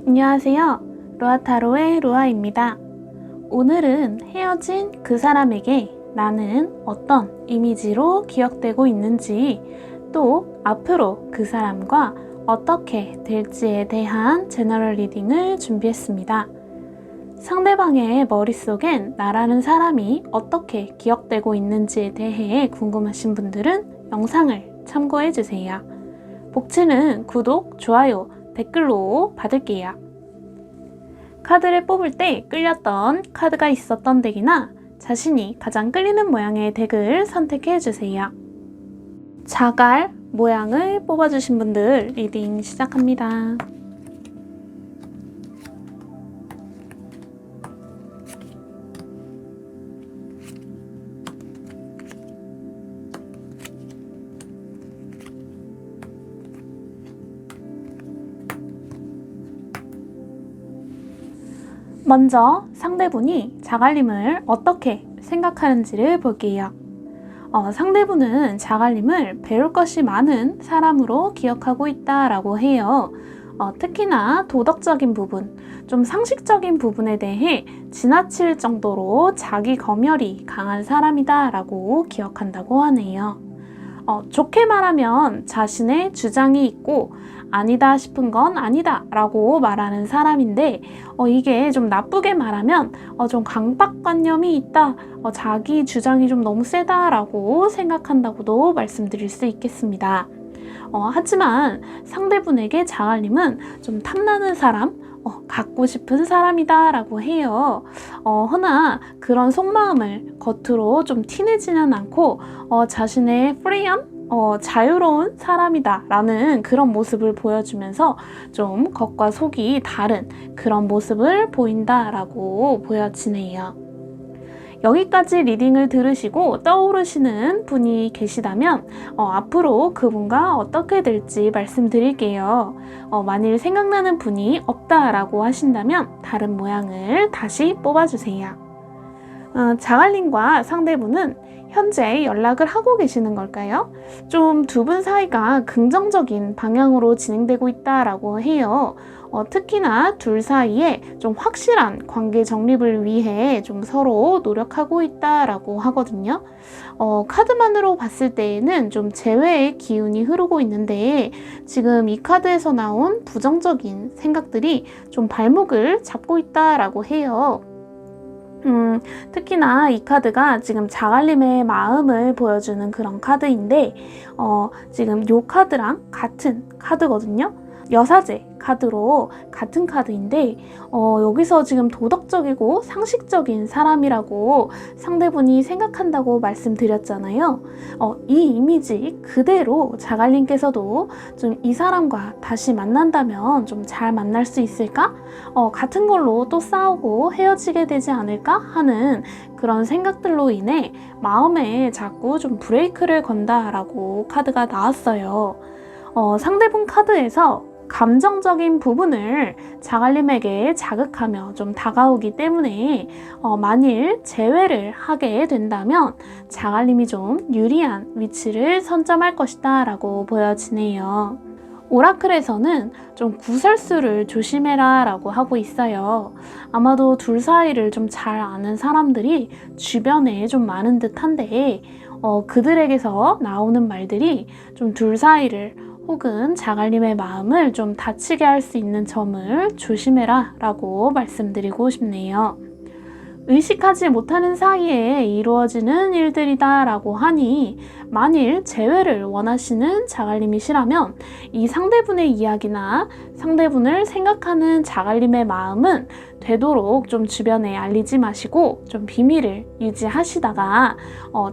안녕하세요. 루아타로의 루아입니다. 오늘은 헤어진 그 사람에게 나는 어떤 이미지로 기억되고 있는지, 또 앞으로 그 사람과 어떻게 될지에 대한 제너럴 리딩을 준비했습니다. 상대방의 머릿속엔 나라는 사람이 어떻게 기억되고 있는지에 대해 궁금하신 분들은 영상을 참고해주세요. 복치는 구독, 좋아요, 댓글로 받을게요. 카드를 뽑을 때 끌렸던 카드가 있었던 덱이나 자신이 가장 끌리는 모양의 덱을 선택해주세요. 자갈 모양을 뽑아주신 분들 리딩 시작합니다. 먼저 상대분이 자갈님을 어떻게 생각하는지를 볼게요. 상대분은 자갈님을 배울 것이 많은 사람으로 기억하고 있다라고 해요. 특히나 도덕적인 부분, 좀 상식적인 부분에 대해 지나칠 정도로 자기 검열이 강한 사람이다라고 기억한다고 하네요. 좋게 말하면 자신의 주장이 있고 아니다 싶은 건 아니다 라고 말하는 사람인데, 이게 좀 나쁘게 말하면 좀 강박관념이 있다, 자기 주장이 좀 너무 세다 라고 생각한다고도 말씀드릴 수 있겠습니다. 하지만 상대분에게 자갈님은 좀 탐나는 사람, 갖고 싶은 사람이다 라고 해요. 허나 그런 속마음을 겉으로 좀 티내지는 않고 자신의 프리함, 자유로운 사람이다 라는 그런 모습을 보여주면서 좀 겉과 속이 다른 그런 모습을 보인다 라고 보여지네요. 여기까지 리딩을 들으시고 떠오르시는 분이 계시다면 앞으로 그분과 어떻게 될지 말씀드릴게요. 만일 생각나는 분이 없다라고 하신다면 다른 모양을 다시 뽑아주세요. 자갈님과 상대분은 현재 연락을 하고 계시는 걸까요? 좀 두 분 사이가 긍정적인 방향으로 진행되고 있다라고 해요. 특히나 둘 사이에 좀 확실한 관계 정립을 위해 좀 서로 노력하고 있다라고 하거든요. 카드만으로 봤을 때에는 좀 재회의 기운이 흐르고 있는데, 지금 이 카드에서 나온 부정적인 생각들이 좀 발목을 잡고 있다라고 해요. 특히나 이 카드가 지금 자갈님의 마음을 보여주는 그런 카드인데, 지금 이 카드랑 같은 카드거든요. 여사제 카드로 같은 카드인데 여기서 지금 도덕적이고 상식적인 사람이라고 상대분이 생각한다고 말씀드렸잖아요. 이 이미지 그대로 자갈님께서도 좀 이 사람과 다시 만난다면 좀 잘 만날 수 있을까? 같은 걸로 또 싸우고 헤어지게 되지 않을까? 하는 그런 생각들로 인해 마음에 자꾸 좀 브레이크를 건다라고 카드가 나왔어요. 상대분 카드에서 감정적인 부분을 자갈님에게 자극하며 좀 다가오기 때문에 만일 재회를 하게 된다면 자갈님이 좀 유리한 위치를 선점할 것이다 라고 보여지네요. 오라클에서는 좀 구설수를 조심해라 라고 하고 있어요. 아마도 둘 사이를 좀 잘 아는 사람들이 주변에 좀 많은 듯한데 그들에게서 나오는 말들이 좀 둘 사이를 혹은 자갈님의 마음을 좀 다치게 할 수 있는 점을 조심해라 라고 말씀드리고 싶네요. 의식하지 못하는 사이에 이루어지는 일들이다 라고 하니 만일 재회를 원하시는 자갈님이시라면 이 상대분의 이야기나 상대분을 생각하는 자갈님의 마음은 되도록 좀 주변에 알리지 마시고 좀 비밀을 유지하시다가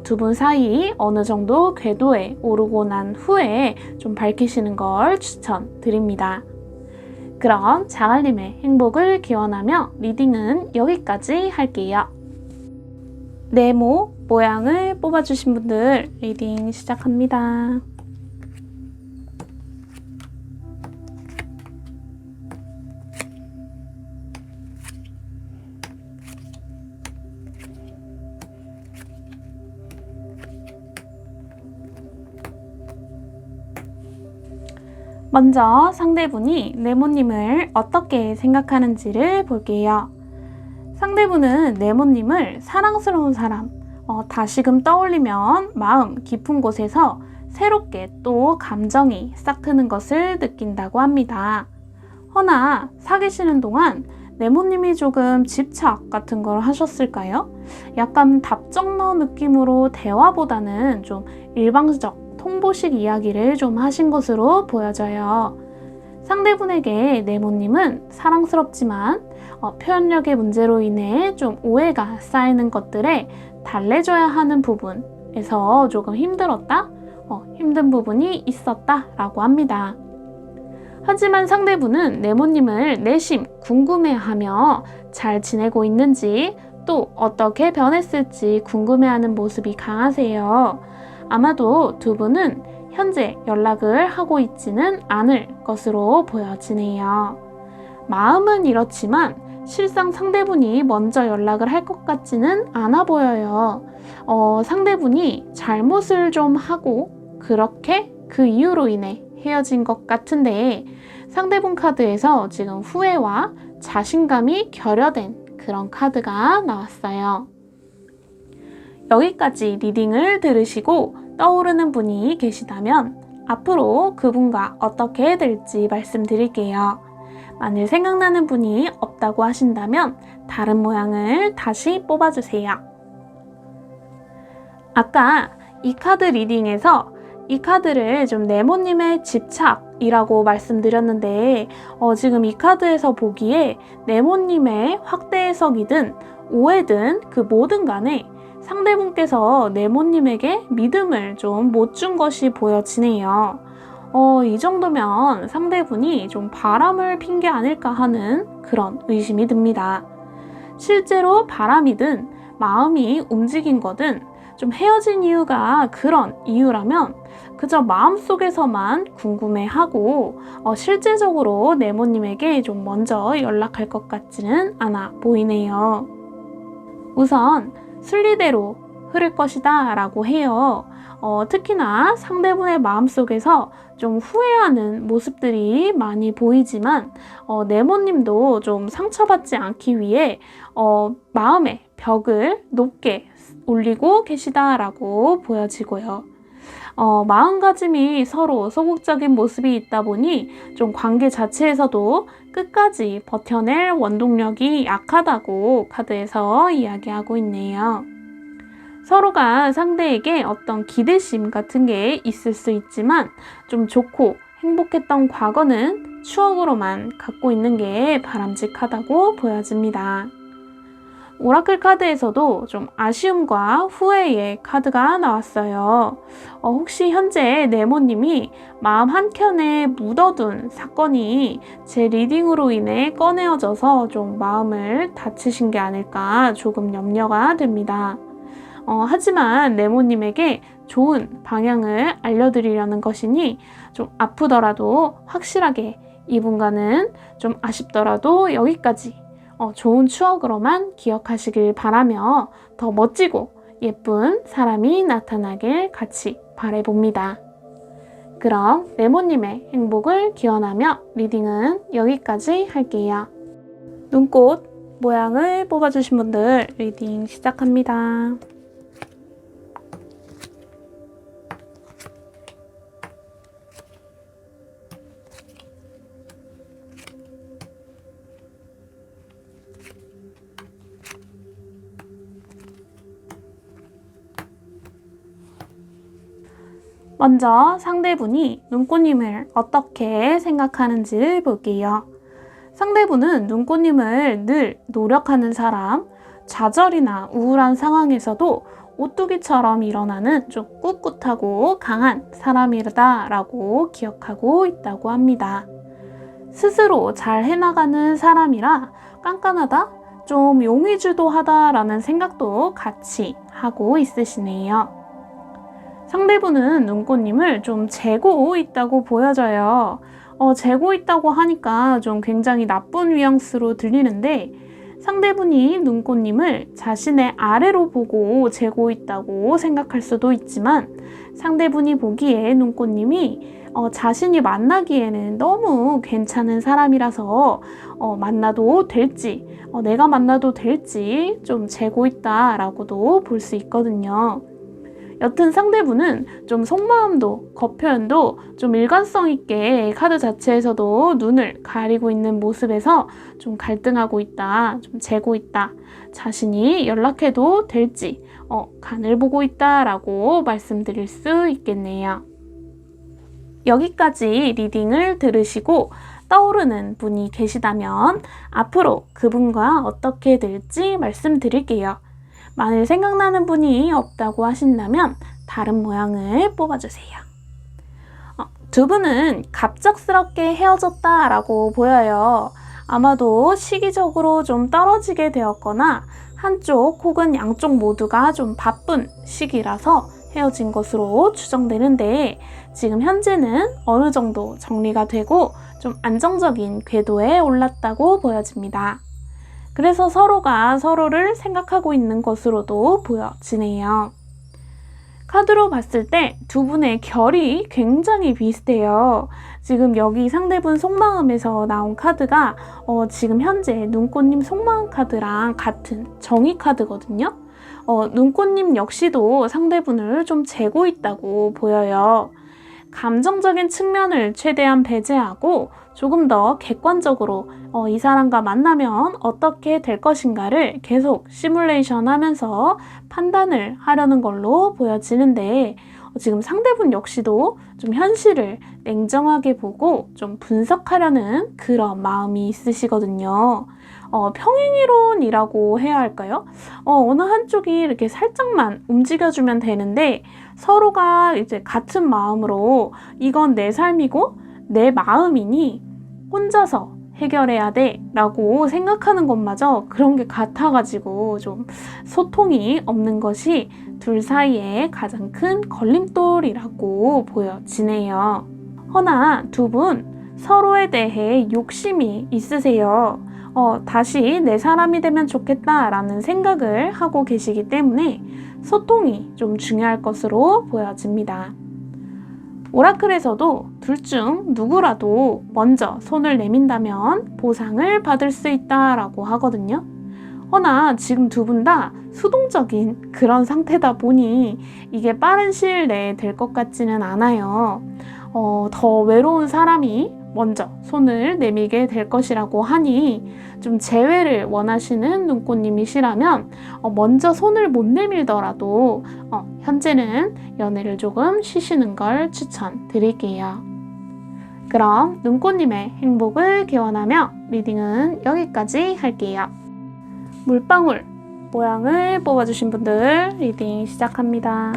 두 분 사이 어느 정도 궤도에 오르고 난 후에 좀 밝히시는 걸 추천드립니다. 그럼 자갈님의 행복을 기원하며 리딩은 여기까지 할게요. 네모 모양을 뽑아주신 분들 리딩 시작합니다. 먼저 상대분이 네모님을 어떻게 생각하는지를 볼게요. 상대분은 네모님을 사랑스러운 사람, 다시금 떠올리면 마음 깊은 곳에서 새롭게 또 감정이 싹 트는 것을 느낀다고 합니다. 허나 사귀시는 동안 네모님이 조금 집착 같은 걸 하셨을까요? 약간 답정너 느낌으로 대화보다는 좀 일방적 통보식 이야기를 좀 하신 것으로 보여져요. 상대분에게 네모님은 사랑스럽지만 표현력의 문제로 인해 좀 오해가 쌓이는 것들에 달래줘야 하는 부분에서 조금 힘들었다? 힘든 부분이 있었다 라고 합니다. 하지만 상대분은 네모님을 내심 궁금해하며 잘 지내고 있는지 또 어떻게 변했을지 궁금해하는 모습이 강하세요. 아마도 두 분은 현재 연락을 하고 있지는 않을 것으로 보여지네요. 마음은 이렇지만 실상 상대분이 먼저 연락을 할 것 같지는 않아 보여요. 상대분이 잘못을 좀 하고 그렇게 그 이유로 인해 헤어진 것 같은데 상대분 카드에서 지금 후회와 자신감이 결여된 그런 카드가 나왔어요. 여기까지 리딩을 들으시고 떠오르는 분이 계시다면 앞으로 그분과 어떻게 될지 말씀드릴게요. 만일 생각나는 분이 없다고 하신다면 다른 모양을 다시 뽑아주세요. 아까 이 카드 리딩에서 이 카드를 좀 네모님의 집착이라고 말씀드렸는데 지금 이 카드에서 보기에 네모님의 확대 해석이든 오해든 그 뭐든 간에 상대분께서 네모님에게 믿음을 좀 못 준 것이 보여지네요. 이 정도면 상대분이 좀 바람을 핀 게 아닐까 하는 그런 의심이 듭니다. 실제로 바람이든 마음이 움직인 거든 좀 헤어진 이유가 그런 이유라면 그저 마음속에서만 궁금해하고 실제적으로 네모님에게 좀 먼저 연락할 것 같지는 않아 보이네요. 우선 순리대로 흐를 것이다 라고 해요. 특히나 상대분의 마음속에서 좀 후회하는 모습들이 많이 보이지만 네모님도 좀 상처받지 않기 위해 마음의 벽을 높게 올리고 계시다라고 보여지고요. 마음가짐이 서로 소극적인 모습이 있다 보니 좀 관계 자체에서도 끝까지 버텨낼 원동력이 약하다고 카드에서 이야기하고 있네요. 서로가 상대에게 어떤 기대심 같은 게 있을 수 있지만 좀 좋고 행복했던 과거는 추억으로만 갖고 있는 게 바람직하다고 보여집니다. 오라클 카드에서도 좀 아쉬움과 후회의 카드가 나왔어요. 혹시 현재 네모님이 마음 한켠에 묻어둔 사건이 제 리딩으로 인해 꺼내어져서 좀 마음을 다치신 게 아닐까 조금 염려가 됩니다. 하지만 네모님에게 좋은 방향을 알려드리려는 것이니 좀 아프더라도 확실하게 이분과는 좀 아쉽더라도 여기까지 좋은 추억으로만 기억하시길 바라며 더 멋지고 예쁜 사람이 나타나길 같이 바라봅니다. 그럼 네모님의 행복을 기원하며 리딩은 여기까지 할게요. 눈꽃 모양을 뽑아주신 분들 리딩 시작합니다. 먼저 상대분이 눈꽃님을 어떻게 생각하는지를 볼게요. 상대분은 눈꽃님을 늘 노력하는 사람, 좌절이나 우울한 상황에서도 오뚜기처럼 일어나는 좀 꿋꿋하고 강한 사람이다라고 기억하고 있다고 합니다. 스스로 잘 해나가는 사람이라 깐깐하다, 좀 용의주도하다라는 생각도 같이 하고 있으시네요. 상대분은 눈꽃님을 좀 재고 있다고 보여져요. 재고 있다고 하니까 좀 굉장히 나쁜 뉘앙스로 들리는데 상대분이 눈꽃님을 자신의 아래로 보고 재고 있다고 생각할 수도 있지만 상대분이 보기에 눈꽃님이 자신이 만나기에는 너무 괜찮은 사람이라서 만나도 될지 내가 만나도 될지 좀 재고 있다라고도 볼 수 있거든요. 여튼 상대분은 좀 속마음도 겉표현도 좀 일관성 있게 카드 자체에서도 눈을 가리고 있는 모습에서 좀 갈등하고 있다, 좀 재고 있다, 자신이 연락해도 될지 간을 보고 있다라고 말씀드릴 수 있겠네요. 여기까지 리딩을 들으시고 떠오르는 분이 계시다면 앞으로 그분과 어떻게 될지 말씀드릴게요. 만일 생각나는 분이 없다고 하신다면 다른 모양을 뽑아주세요. 두 분은 갑작스럽게 헤어졌다라고 보여요. 아마도 시기적으로 좀 떨어지게 되었거나 한쪽 혹은 양쪽 모두가 좀 바쁜 시기라서 헤어진 것으로 추정되는데 지금 현재는 어느 정도 정리가 되고 좀 안정적인 궤도에 올랐다고 보여집니다. 그래서 서로가 서로를 생각하고 있는 것으로도 보여지네요. 카드로 봤을 때 두 분의 결이 굉장히 비슷해요. 지금 여기 상대분 속마음에서 나온 카드가 지금 현재 눈꽃님 속마음 카드랑 같은 정의 카드거든요. 눈꽃님 역시도 상대분을 좀 재고 있다고 보여요. 감정적인 측면을 최대한 배제하고 조금 더 객관적으로 이 사람과 만나면 어떻게 될 것인가를 계속 시뮬레이션 하면서 판단을 하려는 걸로 보여지는데 지금 상대분 역시도 좀 현실을 냉정하게 보고 좀 분석하려는 그런 마음이 있으시거든요. 평행이론이라고 해야 할까요? 어느 한쪽이 이렇게 살짝만 움직여주면 되는데 서로가 이제 같은 마음으로 이건 내 삶이고 내 마음이니 혼자서 해결해야 돼 라고 생각하는 것마저 그런 게 같아가지고 좀 소통이 없는 것이 둘 사이에 가장 큰 걸림돌이라고 보여지네요. 허나 두 분 서로에 대해 욕심이 있으세요. 다시 내 사람이 되면 좋겠다라는 생각을 하고 계시기 때문에 소통이 좀 중요할 것으로 보여집니다. 오라클에서도 둘 중 누구라도 먼저 손을 내민다면 보상을 받을 수 있다라고 하거든요. 허나 지금 두 분 다 수동적인 그런 상태다 보니 이게 빠른 시일 내에 될 것 같지는 않아요. 더 외로운 사람이 먼저 손을 내밀게 될 것이라고 하니 좀 재회를 원하시는 눈꽃님이시라면 먼저 손을 못 내밀더라도 현재는 연애를 조금 쉬시는 걸 추천드릴게요. 그럼 눈꽃님의 행복을 기원하며 리딩은 여기까지 할게요. 물방울 모양을 뽑아주신 분들 리딩 시작합니다.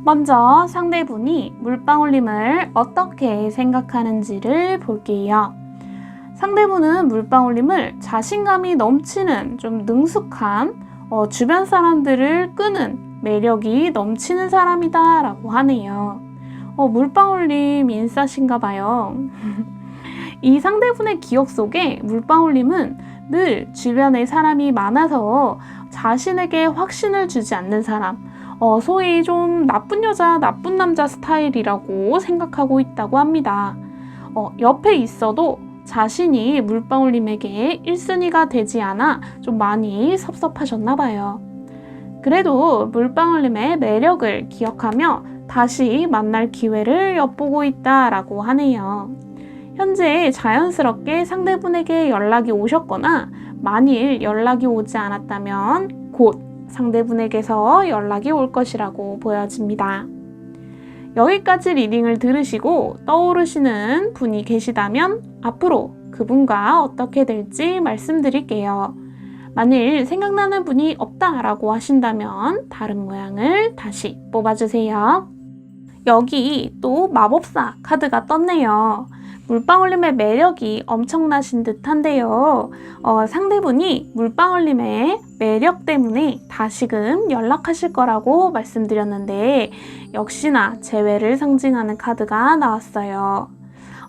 먼저 상대분이 물방울님을 어떻게 생각하는지를 볼게요. 상대분은 물방울님을 자신감이 넘치는 좀 능숙한 주변 사람들을 끄는 매력이 넘치는 사람이다 라고 하네요. 물방울님 인싸신가 봐요. 이 상대분의 기억 속에 물방울님은 늘 주변에 사람이 많아서 자신에게 확신을 주지 않는 사람, 소위 좀 나쁜 여자, 나쁜 남자 스타일이라고 생각하고 있다고 합니다. 옆에 있어도 자신이 물방울님에게 1순위가 되지 않아 좀 많이 섭섭하셨나 봐요. 그래도 물방울님의 매력을 기억하며 다시 만날 기회를 엿보고 있다라고 하네요. 현재 자연스럽게 상대분에게 연락이 오셨거나 만일 연락이 오지 않았다면 곧 상대분에게서 연락이 올 것이라고 보여집니다. 여기까지 리딩을 들으시고 떠오르시는 분이 계시다면 앞으로 그분과 어떻게 될지 말씀드릴게요. 만일 생각나는 분이 없다라고 하신다면 다른 모양을 다시 뽑아주세요. 여기 또 마법사 카드가 떴네요. 물방울님의 매력이 엄청나신 듯한데요. 상대분이 물방울님의 매력 때문에 다시금 연락하실 거라고 말씀드렸는데 역시나 재회를 상징하는 카드가 나왔어요.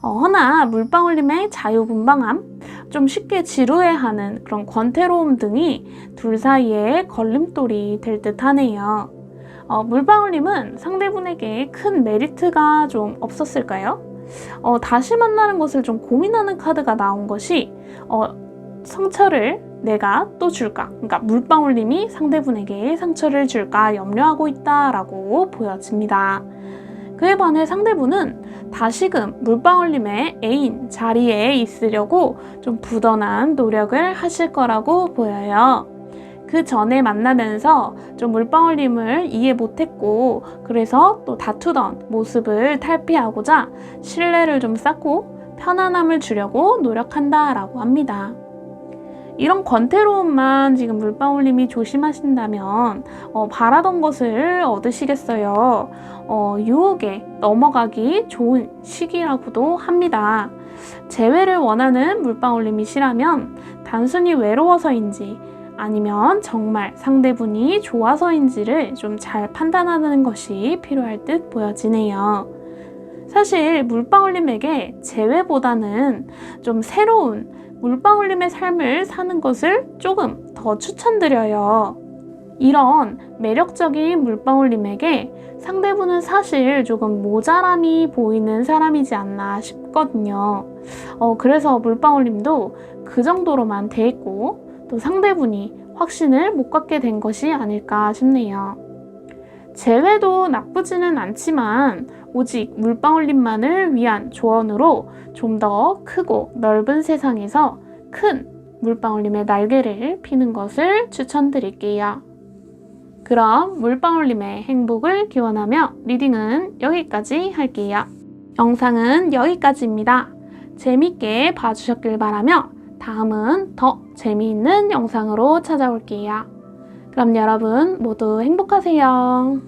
허나 물방울님의 자유분방함, 좀 쉽게 지루해하는 그런 권태로움 등이 둘 사이에 걸림돌이 될 듯하네요. 물방울님은 상대분에게 큰 메리트가 좀 없었을까요? 다시 만나는 것을 좀 고민하는 카드가 나온 것이 상처를 내가 또 줄까? 그러니까 물방울님이 상대분에게 상처를 줄까 염려하고 있다라고 보여집니다. 그에 반해 상대분은 다시금 물방울님의 애인 자리에 있으려고 좀 부단한 노력을 하실 거라고 보여요. 그 전에 만나면서 좀 물방울님을 이해 못했고 그래서 또 다투던 모습을 탈피하고자 신뢰를 좀 쌓고 편안함을 주려고 노력한다라고 합니다. 이런 권태로움만 지금 물방울님이 조심하신다면 바라던 것을 얻으시겠어요. 유혹에 넘어가기 좋은 시기라고도 합니다. 재회를 원하는 물방울님이시라면 단순히 외로워서인지 아니면 정말 상대분이 좋아서인지를 좀 잘 판단하는 것이 필요할 듯 보여지네요. 사실 물방울님에게 재회보다는 좀 새로운 물방울님의 삶을 사는 것을 조금 더 추천드려요. 이런 매력적인 물방울님에게 상대분은 사실 조금 모자람이 보이는 사람이지 않나 싶거든요. 그래서 물방울님도 그 정도로만 대했고 또 상대분이 확신을 못 갖게 된 것이 아닐까 싶네요. 재회도 나쁘지는 않지만 오직 물방울님만을 위한 조언으로 좀 더 크고 넓은 세상에서 큰 물방울님의 날개를 피는 것을 추천드릴게요. 그럼 물방울님의 행복을 기원하며 리딩은 여기까지 할게요. 영상은 여기까지입니다. 재밌게 봐주셨길 바라며 다음은 더 재미있는 영상으로 찾아올게요. 그럼 여러분 모두 행복하세요.